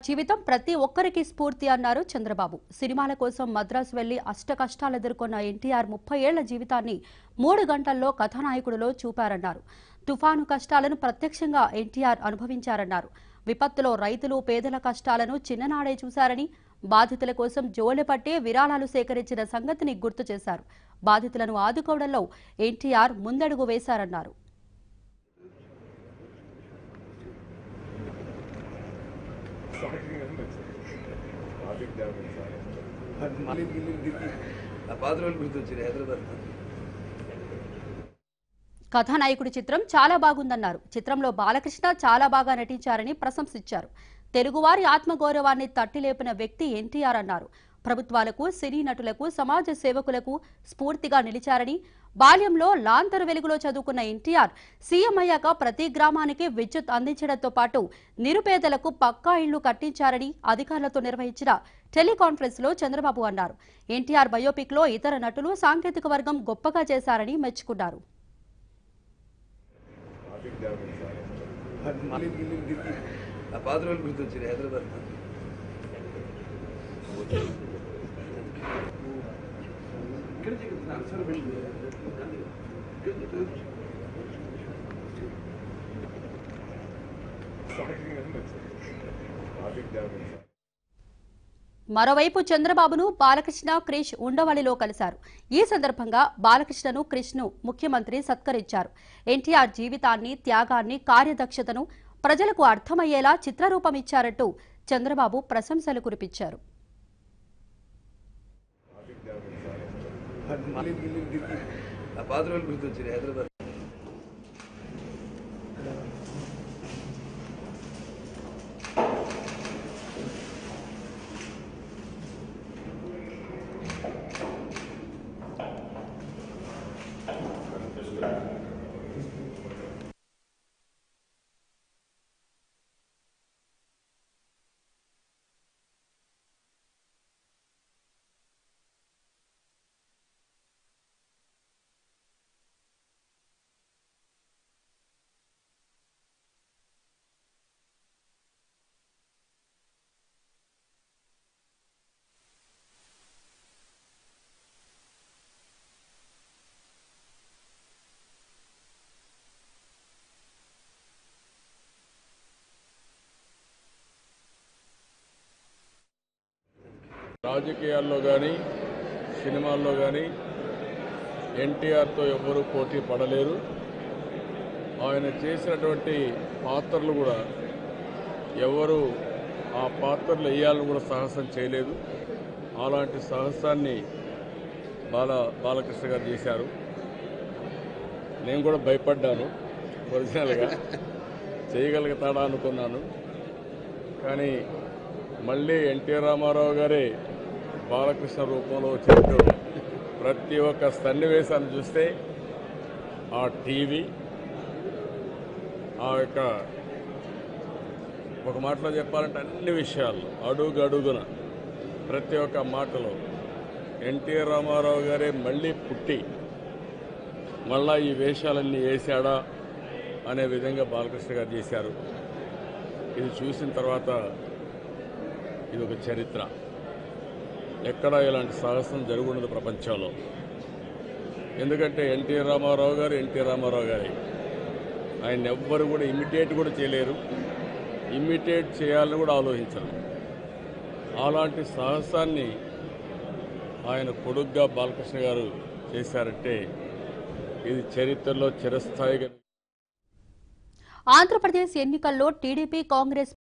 జీవితం ప్రతి ఒక్కరికి స్ఫూర్తి అన్నారు చంద్రబాబు. సినిమాల కోసం మద్రాసు వెళ్లి అష్టకష్టాలు ఎదుర్కొన్న ఎన్టీఆర్ 30 ఏళ్ల జీవితాన్ని 3 గంటల్లో కథానాయకుడిలో చూపారన్నారు. తుఫాను కష్టాలను ప్రత్యక్షంగా ఎన్టీఆర్ అనుభవించారన్నారు. విపత్తులో రైతులు పేదల కష్టాలను చిన్ననాడే చూశారని, బాధితుల కోసం జోలెపట్టే విరాళాలు సేకరించిన సంగతిని గుర్తు చేశారు. బాధితులను ఆదుకోవడంలో ఎన్టీఆర్ ముందడుగు వేశారన్నారు. కథానాయకుడి చిత్రం చాలా బాగుందన్నారు. చిత్రంలో బాలకృష్ణ చాలా బాగా నటించారని ప్రశంసించారు. తెలుగువారి ఆత్మగౌరవాన్ని తట్టిలేపిన వ్యక్తి ఎన్టీఆర్ అన్నారు. ప్రభుత్వాలకు, సినీ నటులకు, సమాజ సేవకులకు స్ఫూర్తిగా నిలిచారని, బాల్యంలో లాంతరు వెలుగులో చదువుకున్న ఎన్టీఆర్ సీఎం అయ్యాక ప్రతి గ్రామానికి విద్యుత్ అందించడంతో పాటు నిరుపేదలకు పక్కా ఇళ్లు కట్టించారని అధికారులతో నిర్వహించిన టెలికాన్ఫరెన్స్ లో చంద్రబాబు అన్నారు. ఎన్టీఆర్ బయోపిక్ లో ఇతర నటులు, సాంకేతిక వర్గం గొప్పగా చేశారని మెచ్చుకున్నారు. మరోవైపు చంద్రబాబును బాలకృష్ణ, క్రిష్ ఉండవల్లిలో కలిశారు. ఈ సందర్భంగా బాలకృష్ణను, క్రిష్ను ముఖ్యమంత్రి సత్కరించారు. ఎన్టీఆర్ జీవితాన్ని, త్యాగాన్ని, కార్యదక్షతను ప్రజలకు అర్థమయ్యేలా చిత్రరూపం ఇచ్చారంటూ చంద్రబాబు ప్రశంసలు కురిపించారు. రాజకీయాల్లో కానీ, సినిమాల్లో కానీ ఎన్టీఆర్తో ఎవరూ పోటీ పడలేరు. ఆయన చేసినటువంటి పాత్రలు కూడా ఎవరు ఆ పాత్రలు వేయాలని కూడా సాహసం చేయలేదు. అలాంటి సాహసాన్ని బాలకృష్ణ గారు చేశారు. నేను కూడా భయపడ్డాను, ఒరిజినల్గా చేయగలుగుతాడా అనుకున్నాను. కానీ మళ్ళీ ఎన్టీ రామారావు గారే బాలకృష్ణ రూపంలో వచ్చినట్టు ప్రతి ఒక్క సన్నివేశాన్ని చూస్తే ఆ టీవీ, ఆ యొక్క ఒక మాటలో చెప్పాలంటే అన్ని విషయాలు అడుగున ప్రతి ఒక్క మాటలో ఎన్టీ రామారావు గారే మళ్ళీ పుట్టి మళ్ళా ఈ వేషాలన్నీ వేశాడా అనే విధంగా బాలకృష్ణ గారు చేశారు. ఇది చూసిన తర్వాత ఇది ఒక చరిత్ర. ఎక్కడా ఇలాంటి సాహసం జరుగుండదు ప్రపంచంలో. ఎందుకంటే ఎన్టీ రామారావు గారే ఆయన ఎవ్వరు కూడా ఇమిటేట్ కూడా చేయలేరు, ఇమిటేట్ చేయాలని కూడా ఆలోచించరు. అలాంటి సాహసాన్ని ఆయన కొడుగ్గా బాలకృష్ణ గారు చేశారంటే ఇది చరిత్రలో చిరస్థాయిగా. ఆంధ్రప్రదేశ్ ఎన్నికల్లో టీడీపీ, కాంగ్రెస్